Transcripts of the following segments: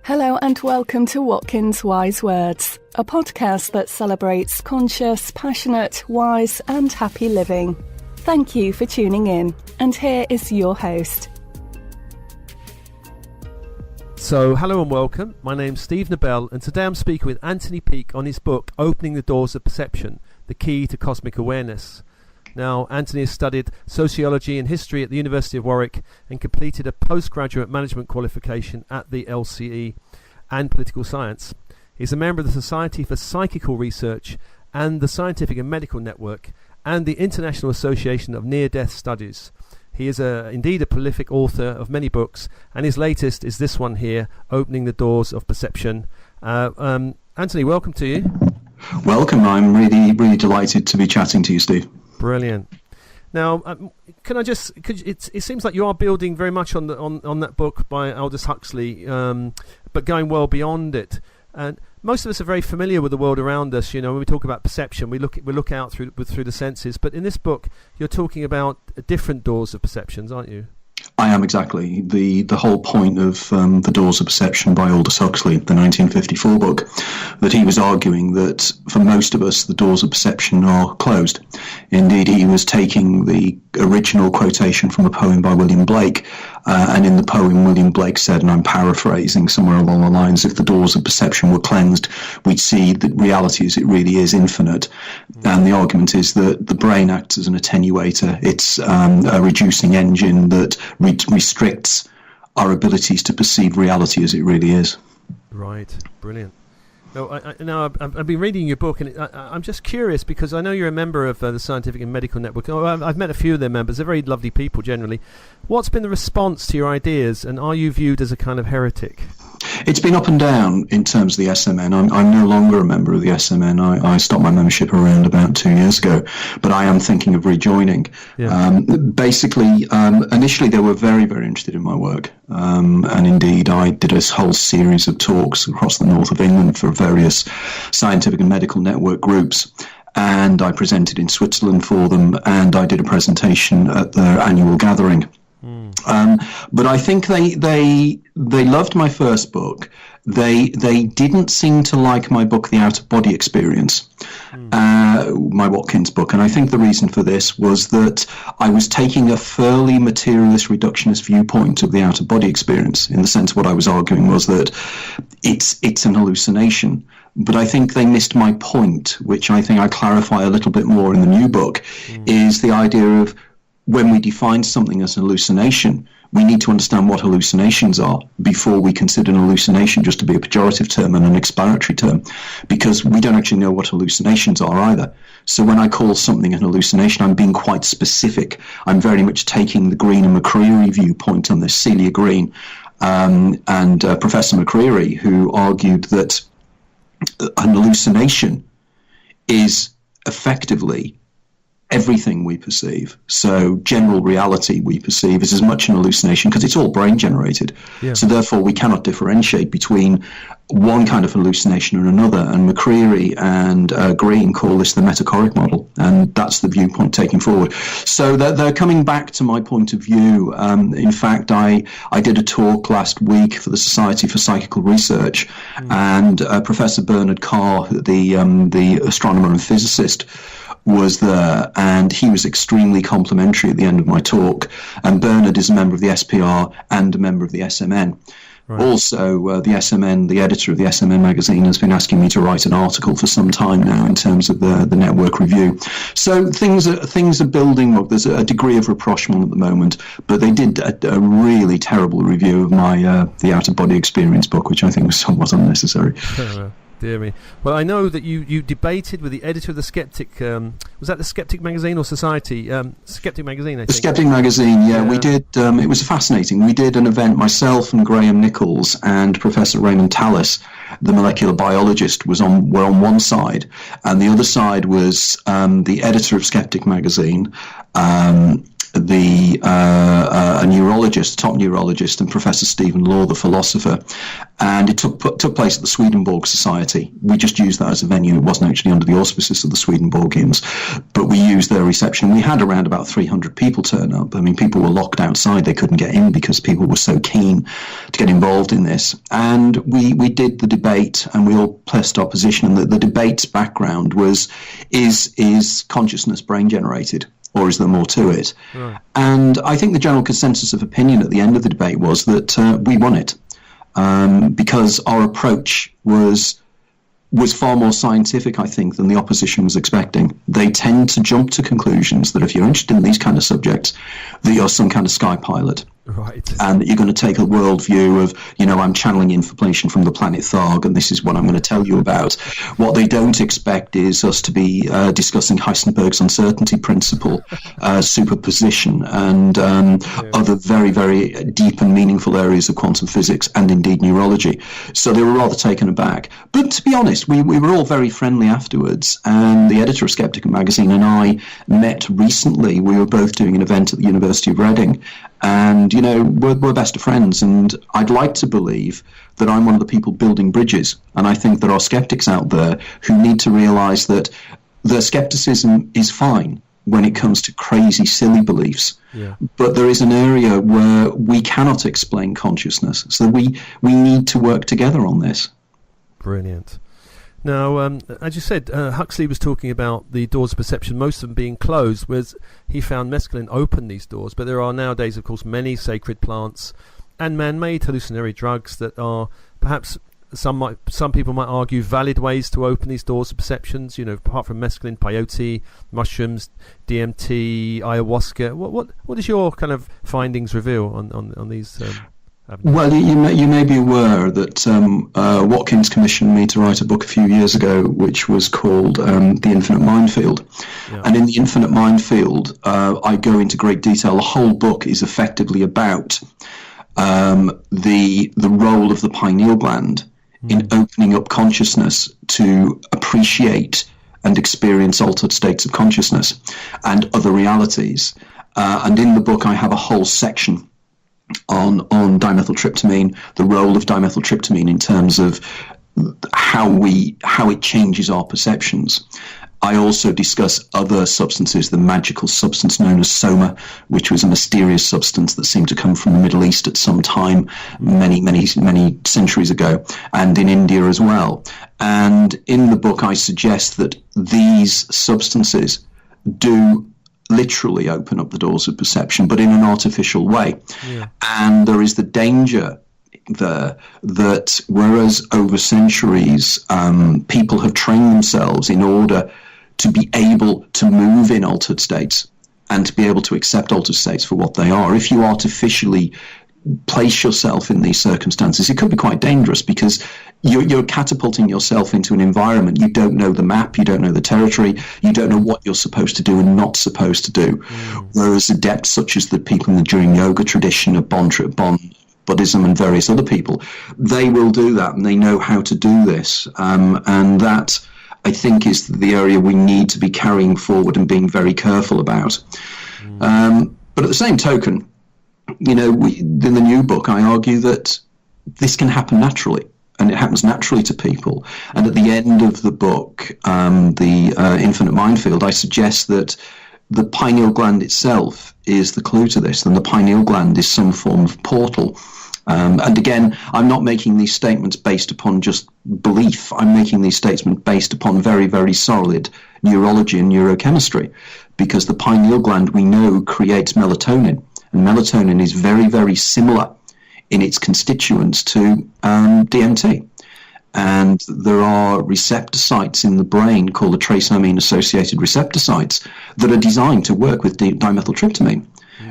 Hello and welcome to Watkins Wise Words, a podcast that celebrates conscious, passionate, wise and happy living. Thank you for tuning in, and here is your host. So, hello and welcome. My name's Steve Nobel, and today I'm speaking with Anthony Peake on his book, Opening the Doors of Perception, The Key to Cosmic Awareness. Now, Anthony has studied sociology and history at the University of Warwick and completed a postgraduate management qualification at the LCE and political science. He's a member of the Society for Psychical Research and the Scientific and Medical Network and the International Association of Near-Death Studies. He is indeed a prolific author of many books, and his latest is this one here, Opening the Doors of Perception. Anthony, welcome to you. Welcome. I'm really delighted to be chatting to you, Steve. Brilliant. Now, it seems like you are building very much on that book by Aldous Huxley, but going well beyond it. And most of us are very familiar with the world around us. You know, when we talk about perception, we look out through the senses. But in this book, you're talking about different doors of perceptions, aren't you? I am, exactly. The whole point of The Doors of Perception by Aldous Huxley, the 1954 book, that he was arguing that for most of us the doors of perception are closed. Indeed, he was taking the original quotation from a poem by William Blake, and in the poem William Blake said, and I'm paraphrasing somewhere along the lines, if the doors of perception were cleansed, we'd see that reality as it really is infinite. And the argument is that the brain acts as an attenuator. It's a reducing engine that restricts our abilities to perceive reality as it really is. Right, brilliant. Now, I've been reading your book, and I'm just curious because I know you're a member of the Scientific and Medical Network. I've met a few of their members. They're very lovely people generally. What's been the response to your ideas, and are you viewed as a kind of heretic? It's been up and down in terms of the SMN. I'm no longer a member of the SMN. I stopped my membership around about 2 years ago, but I am thinking of rejoining. Yeah. Basically, initially they were very, very interested in my work. And indeed, I did a whole series of talks across the north of England for various scientific and medical network groups. And I presented in Switzerland for them, and I did a presentation at their annual gathering. But I think they loved my first book. They didn't seem to like my book, The Out-of-Body Experience, my Watkins book. And I think the reason for this was that I was taking a fairly materialist, reductionist viewpoint of the out-of-body experience, in the sense what I was arguing was that it's an hallucination. But I think they missed my point, which I think I clarify a little bit more in the new book, is the idea of when we define something as an hallucination, we need to understand what hallucinations are before we consider an hallucination just to be a pejorative term and an explanatory term, because we don't actually know what hallucinations are either. So when I call something an hallucination, I'm being quite specific. I'm very much taking the Green and McCreary viewpoint on this, Celia Green and Professor McCreary, who argued that an hallucination is effectively everything we perceive. So general reality we perceive is as much an hallucination because it's all brain generated. Yeah. So therefore we cannot differentiate between one kind of hallucination and another. And McCreary and Green call this the metachoric model, and that's the viewpoint taking forward. So they're coming back to my point of view. In fact, I did a talk last week for the Society for Psychical Research, and Professor Bernard Carr, the astronomer and physicist, was there, and he was extremely complimentary at the end of my talk. And Bernard is a member of the SPR and a member of the SMN. Right. Also, the SMN, the editor of the SMN magazine, has been asking me to write an article for some time now in terms of the network review. So things are building up. There's a degree of rapprochement at the moment, but they did a really terrible review of my the Out-of-Body Experience book, which I think was somewhat unnecessary. Dear me. Well, I know that you debated with the editor of the Skeptic. Was that the Skeptic magazine or Society? Skeptic magazine, I think. The Skeptic magazine, yeah. We did. It was fascinating. We did an event. Myself and Graham Nichols and Professor Raymond Tallis, the molecular biologist, were on one side, and the other side was the editor of Skeptic magazine. a neurologist, top neurologist, and Professor Stephen Law, the philosopher, and it took place at the Swedenborg Society. We just used that as a venue. It wasn't actually under the auspices of the Swedenborgians, but we used their reception. We had around about 300 people turn up. I mean, people were locked outside. They couldn't get in because people were so keen to get involved in this. And we did the debate, and we all pressed our position. And the debate's background was, is consciousness brain generated, or is there more to it? Right. And I think the general consensus of opinion at the end of the debate was that we won it, because our approach was far more scientific, I think, than the opposition was expecting. They tend to jump to conclusions that if you're interested in these kind of subjects, that you're some kind of sky pilot. Right. And that you're going to take a worldview of, I'm channeling information from the planet Tharg, and this is what I'm going to tell you about. What they don't expect is us to be discussing Heisenberg's uncertainty principle, superposition, and other very, very deep and meaningful areas of quantum physics and indeed neurology. So they were rather taken aback. But to be honest, we were all very friendly afterwards, and the editor of Skeptical magazine and I met recently. We were both doing an event at the University of Reading, and we're best of friends, and I'd like to believe that I'm one of the people building bridges, and I think there are skeptics out there who need to realize that their skepticism is fine when it comes to crazy, silly beliefs, but there is an area where we cannot explain consciousness, so we need to work together on this. Brilliant. Now, as you said, Huxley was talking about the doors of perception, most of them being closed, whereas he found mescaline opened these doors. But there are nowadays, of course, many sacred plants and man-made hallucinatory drugs that are perhaps, some people might argue, valid ways to open these doors of perceptions, apart from mescaline, peyote, mushrooms, DMT, ayahuasca. What is your kind of findings reveal on these Well, you may be aware that Watkins commissioned me to write a book a few years ago, which was called The Infinite Minefield. Yeah. And in The Infinite Minefield, I go into great detail. The whole book is effectively about the role of the pineal gland in opening up consciousness to appreciate and experience altered states of consciousness and other realities. And in the book, I have a whole section on dimethyltryptamine, the role of dimethyltryptamine in terms of how it changes our perceptions. I also discuss other substances, the magical substance known as soma, which was a mysterious substance that seemed to come from the Middle East at some time, many centuries ago, and in India as well. And in the book, I suggest that these substances do literally open up the doors of perception, but in an artificial way. Yeah. And there is the danger there that whereas over centuries people have trained themselves in order to be able to move in altered states and to be able to accept altered states for what they are, if you artificially place yourself in these circumstances, it could be quite dangerous because you're catapulting yourself into an environment. You don't know the map, you don't know the territory, you don't know what you're supposed to do and not supposed to do. Whereas adepts such as the people in the Jung yoga tradition of Bon Buddhism and various other people, they will do that and they know how to do this. And that, I think, is the area we need to be carrying forward and being very careful about. But at the same token, in the new book, I argue that this can happen naturally, and it happens naturally to people. And at the end of the book, the Infinite Minefield, I suggest that the pineal gland itself is the clue to this, and the pineal gland is some form of portal. And again, I'm not making these statements based upon just belief. I'm making these statements based upon very, very solid neurology and neurochemistry, because the pineal gland, we know, creates melatonin. And melatonin is very, very similar in its constituents to DMT. And there are receptor sites in the brain called the trace amine-associated receptor sites that are designed to work with dimethyltryptamine,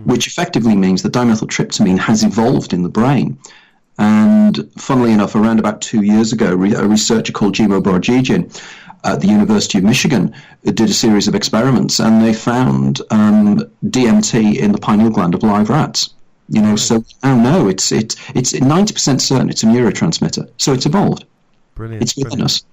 which effectively means that dimethyltryptamine has evolved in the brain. And funnily enough, around about 2 years ago, a researcher called Jimo Borjigin at the University of Michigan did a series of experiments, and they found DMT in the pineal gland of live rats. So now know it's 90% certain it's a neurotransmitter. So it's evolved. Brilliant. It's within us.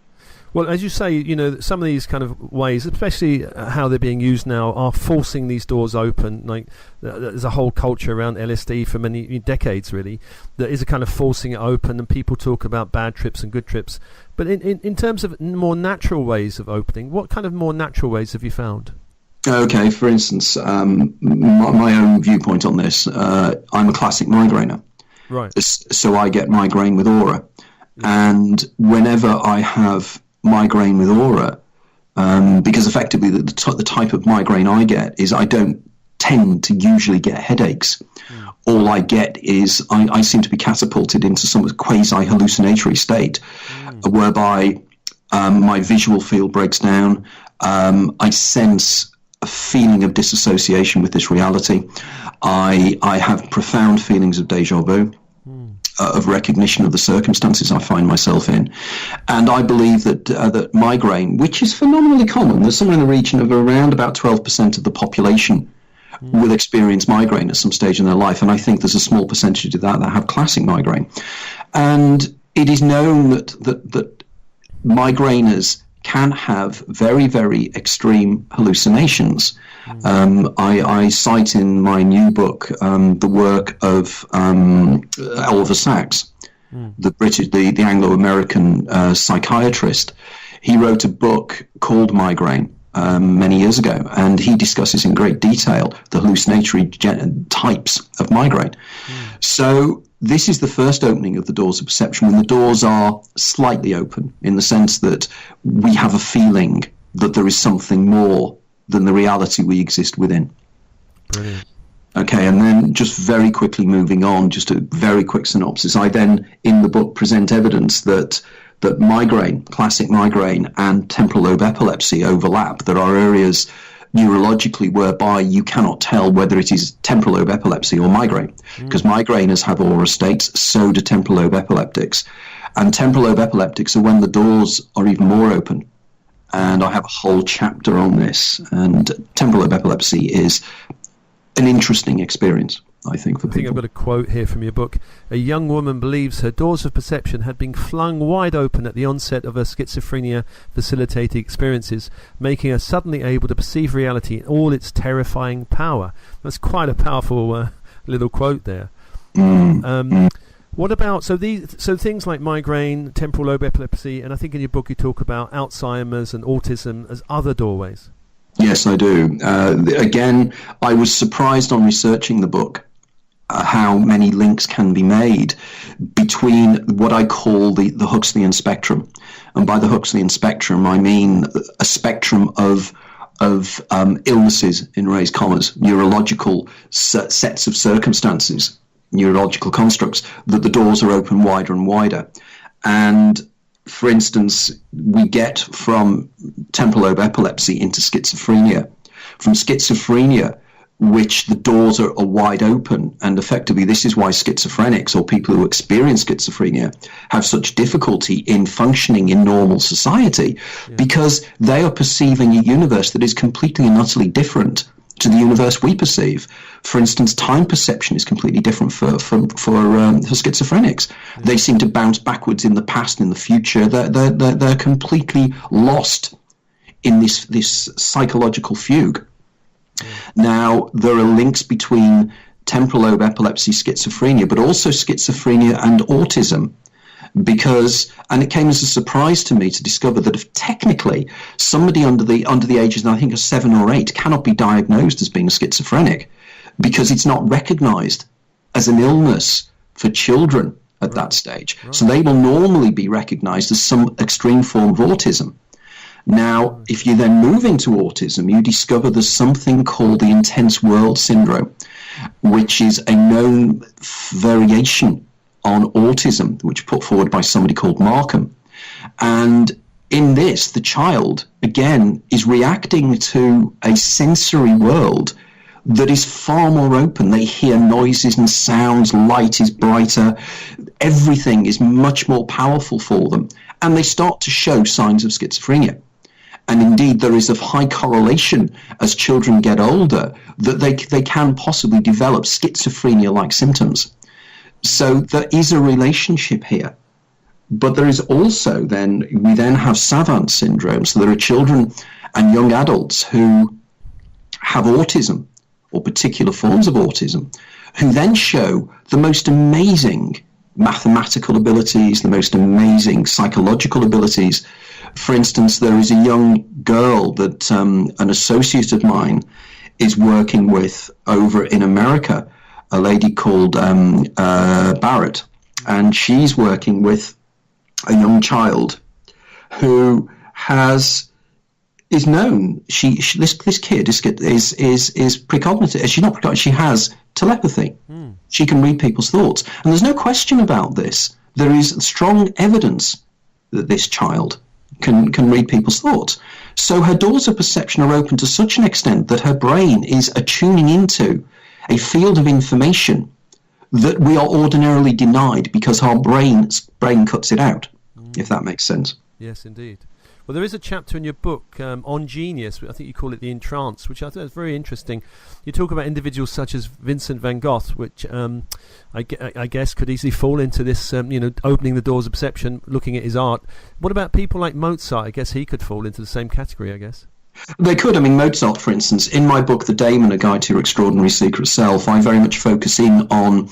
Well, as you say, some of these kind of ways, especially how they're being used now, are forcing these doors open. Like there's a whole culture around LSD for many decades, really, that is a kind of forcing it open, and people talk about bad trips and good trips. But in terms of more natural ways of opening, what kind of more natural ways have you found? Okay, for instance, my own viewpoint on this, I'm a classic migrainer. Right. So I get migraine with aura. And whenever I have migraine with aura, because effectively the type of migraine I get is I don't tend to usually get headaches. All I get is I seem to be catapulted into some quasi-hallucinatory state whereby my visual field breaks down. I sense a feeling of disassociation with this reality. I have profound feelings of déjà vu. Of recognition of the circumstances I find myself in. And I believe that migraine, which is phenomenally common, there's somewhere in the region of around about 12% of the population will experience migraine at some stage in their life, and I think there's a small percentage of that have classic migraine. And it is known that migraineurs can have very, very extreme hallucinations. I cite in my new book the work of Oliver Sacks, the Anglo-American psychiatrist. He wrote a book called Migraine many years ago, and he discusses in great detail the hallucinatory types of migraine. So this is the first opening of the doors of perception, when the doors are slightly open, in the sense that we have a feeling that there is something more than the reality we exist within. Brilliant. Okay, and then just very quickly moving on, just a very quick synopsis. I then, in the book, present evidence that migraine, classic migraine, and temporal lobe epilepsy overlap. There are areas neurologically whereby you cannot tell whether it is temporal lobe epilepsy or migraine, because migraineurs have aura states, so do temporal lobe epileptics. And temporal lobe epileptics are when the doors are even more open. And I have a whole chapter on this. And temporal lobe epilepsy is an interesting experience, I think, for people. I think I've got a quote here from your book. A young woman believes her doors of perception had been flung wide open at the onset of her schizophrenia-facilitated experiences, making her suddenly able to perceive reality in all its terrifying power. That's quite a powerful little quote there. What about so things like migraine, temporal lobe epilepsy, and I think in your book you talk about Alzheimer's and autism as other doorways? Yes, I do. Again, I was surprised on researching the book how many links can be made between what I call the Huxleyan spectrum. And by the Huxleyan spectrum, I mean a spectrum of illnesses, in raised commas, neurological sets of circumstances, neurological constructs, that the doors are open wider and wider. And for instance, we get from temporal lobe epilepsy into schizophrenia. From schizophrenia, which the doors are wide open, and effectively this is why schizophrenics, or people who experience schizophrenia, have such difficulty in functioning in normal society, because they are perceiving a universe that is completely and utterly different to the universe we perceive. For instance, time perception is completely different for schizophrenics. They seem to bounce backwards in the past and in the future. They're completely lost in this psychological fugue. Now, there are links between temporal lobe epilepsy, schizophrenia, but also schizophrenia and autism. And it came as a surprise to me to discover that if technically somebody under the ages, I think, of 7 or 8 cannot be diagnosed as being a schizophrenic, because it's not recognized as an illness for children at that stage. So they will normally be recognized as some extreme form of autism. Now, if you then move into autism, you discover there's something called the intense world syndrome, which is a known variation on autism, which put forward by somebody called Markham. And in this, the child, again, is reacting to a sensory world that is far more open. They hear noises and sounds, light is brighter, everything is much more powerful for them, and they start to show signs of schizophrenia. And indeed, there is a high correlation as children get older that they can possibly develop schizophrenia-like symptoms. So there is a relationship here But there is also we then have Savant Syndrome. So there are children and young adults who have autism or particular forms of autism, who then show the most amazing mathematical abilities, the most amazing psychological abilities. For instance, there is a young girl that an associate of mine is working with over in America, a lady called Barrett, and she's working with a young child who is known. This kid is precognitive. She's not precognitive. She has telepathy. She can read people's thoughts, and there's no question about this. There is strong evidence that this child can read people's thoughts. So her doors of perception are open to such an extent that her brain is attuning into a field of information that we are ordinarily denied because our brain cuts it out, if that makes sense. Yes, indeed. Well, there is a chapter in your book on genius. I think you call it the entrance, which I think is very interesting. You talk about individuals such as Vincent van Gogh, which I guess could easily fall into this, opening the doors of perception, looking at his art. What about people like Mozart? I guess he could fall into the same category, I guess. They could. I mean, Mozart, for instance, in my book, The Daemon, A Guide to Your Extraordinary Secret Self, I very much focus in on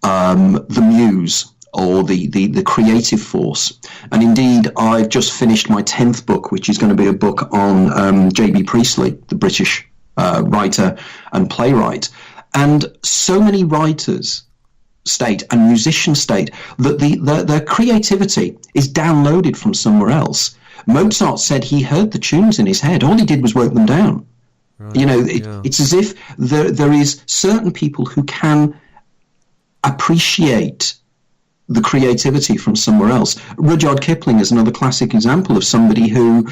the muse, or the creative force. And indeed, I've just finished my 10th book, which is going to be a book on J.B. Priestley, the British writer and playwright. And so many writers state and musicians state that their creativity is downloaded from somewhere else. Mozart said he heard the tunes in his head. All he did was wrote them down. Right, it's as if there is certain people who can appreciate the creativity from somewhere else. Rudyard Kipling is another classic example of somebody who,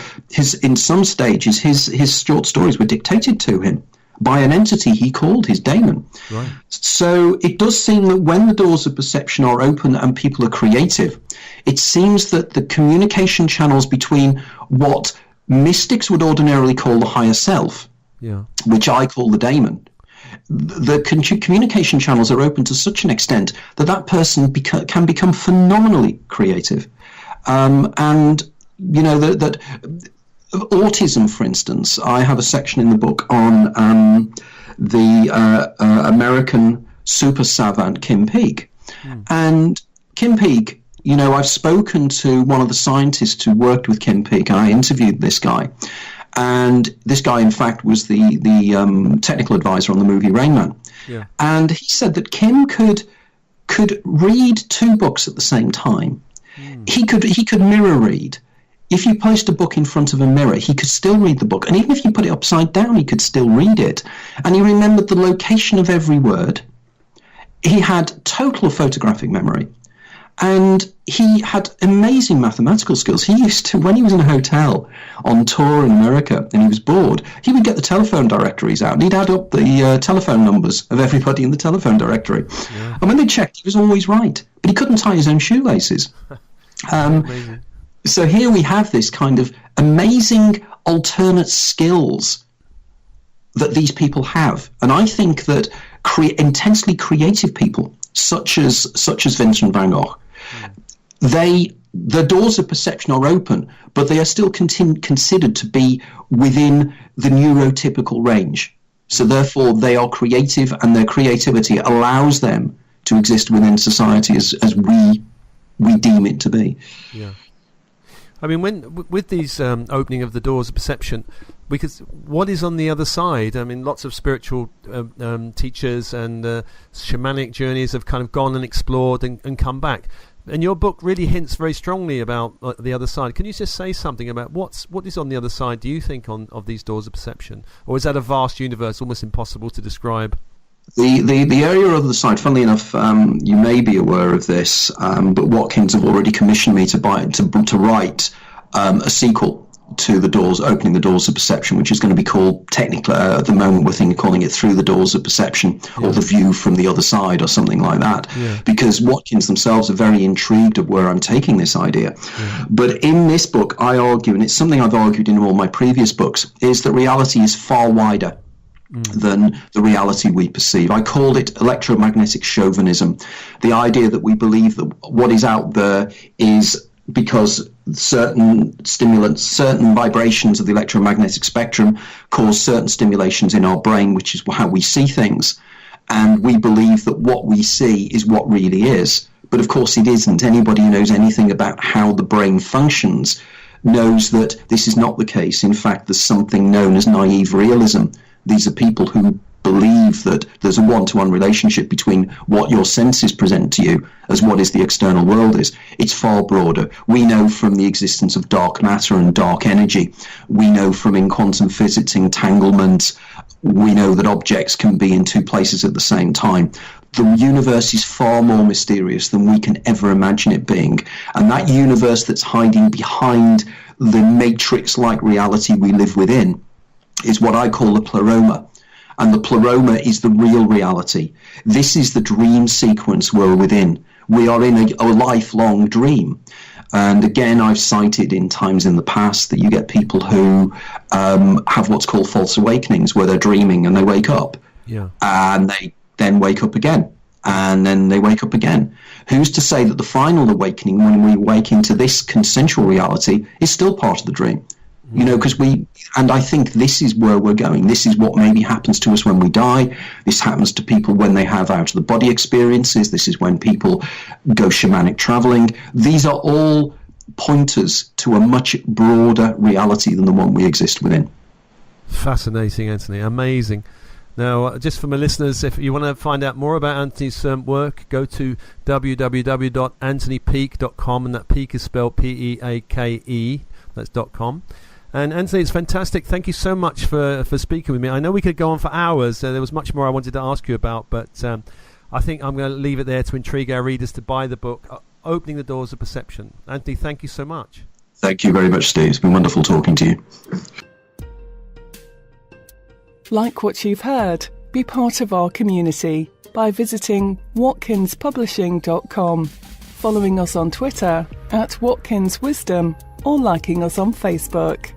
in some stages, his short stories were dictated to him by an entity he called his daemon. Right. So it does seem that when the doors of perception are open and people are creative, it seems that the communication channels between what mystics would ordinarily call the higher self, which I call the daemon, the communication channels are open to such an extent that person can become phenomenally creative. And, that autism, for instance, I have a section in the book on the American super savant Kim Peake. And Kim Peake, I've spoken to one of the scientists who worked with Kim Peake, and I interviewed this guy. And this guy, in fact, was the technical advisor on the movie Rain Man. Yeah. And he said that Kim could read two books at the same time. He could mirror read. If you placed a book in front of a mirror, he could still read the book. And even if you put it upside down, he could still read it. And he remembered the location of every word. He had total photographic memory. And he had amazing mathematical skills. He used to, when he was in a hotel on tour in America and he was bored, he would get the telephone directories out and he'd add up the telephone numbers of everybody in the telephone directory. Yeah. And when they checked, he was always right. But he couldn't tie his own shoelaces. So here we have this kind of amazing alternate skills that these people have. And I think that intensely creative people, such as Vincent van Gogh, the doors of perception are open, but they are still considered to be within the neurotypical range. So therefore, they are creative, and their creativity allows them to exist within society as we deem it to be. Yeah. I mean, with these opening of the doors of perception, because what is on the other side? I mean, lots of spiritual teachers and shamanic journeys have kind of gone and explored and come back. And your book really hints very strongly about the other side. Can you just say something about what is on the other side, do you think, of these doors of perception? Or is that a vast universe, almost impossible to describe? The area of the side, funnily enough, you may be aware of this, but Watkins have already commissioned me to write a sequel to opening the doors of perception, which is going to be called, technically at the moment we're calling it Through the Doors of Perception, or The View from the Other Side, or something like that, because Watkins themselves are very intrigued of where I'm taking this idea. But in this book I argue, and it's something I've argued in all my previous books, is that reality is far wider than the reality we perceive. I called it electromagnetic chauvinism, the idea that we believe that what is out there is because certain stimulants, certain vibrations of the electromagnetic spectrum cause certain stimulations in our brain, which is how we see things. And we believe that what we see is what really is. But of course it isn't. Anybody who knows anything about how the brain functions knows that this is not the case. In fact, there's something known as naive realism. These are people who believe that there's a one-to-one relationship between what your senses present to you as what is the external world is. It's far broader. We know from the existence of dark matter and dark energy. We know from in quantum physics entanglement. We know that objects can be in two places at the same time. The universe is far more mysterious than we can ever imagine it being. And that universe that's hiding behind the matrix-like reality we live within is what I call the pleroma. And the pleroma is the real reality. This is the dream sequence we're within. We are in a lifelong dream. And again, I've cited in times in the past that you get people who have what's called false awakenings, where they're dreaming and they wake up. Yeah. And they then wake up again. And then they wake up again. Who's to say that the final awakening, when we wake into this consensual reality, is still part of the dream? You know, because and I think this is where we're going. This is what maybe happens to us when we die. This happens to people when they have out-of-the-body experiences. This is when people go shamanic traveling. These are all pointers to a much broader reality than the one we exist within. Fascinating, Anthony. Amazing. Now, just for my listeners, if you want to find out more about Anthony's work, go to www.anthonypeake.com, and that Peake is spelled P-E-A-K-E. That's .com. And Anthony, it's fantastic. Thank you so much for speaking with me. I know we could go on for hours. There was much more I wanted to ask you about, but I think I'm going to leave it there to intrigue our readers to buy the book, Opening the Doors of Perception. Anthony, thank you so much. Thank you very much, Steve. It's been wonderful talking to you. Like what you've heard? Be part of our community by visiting watkinspublishing.com, following us on Twitter @WatkinsWisdom, or liking us on Facebook.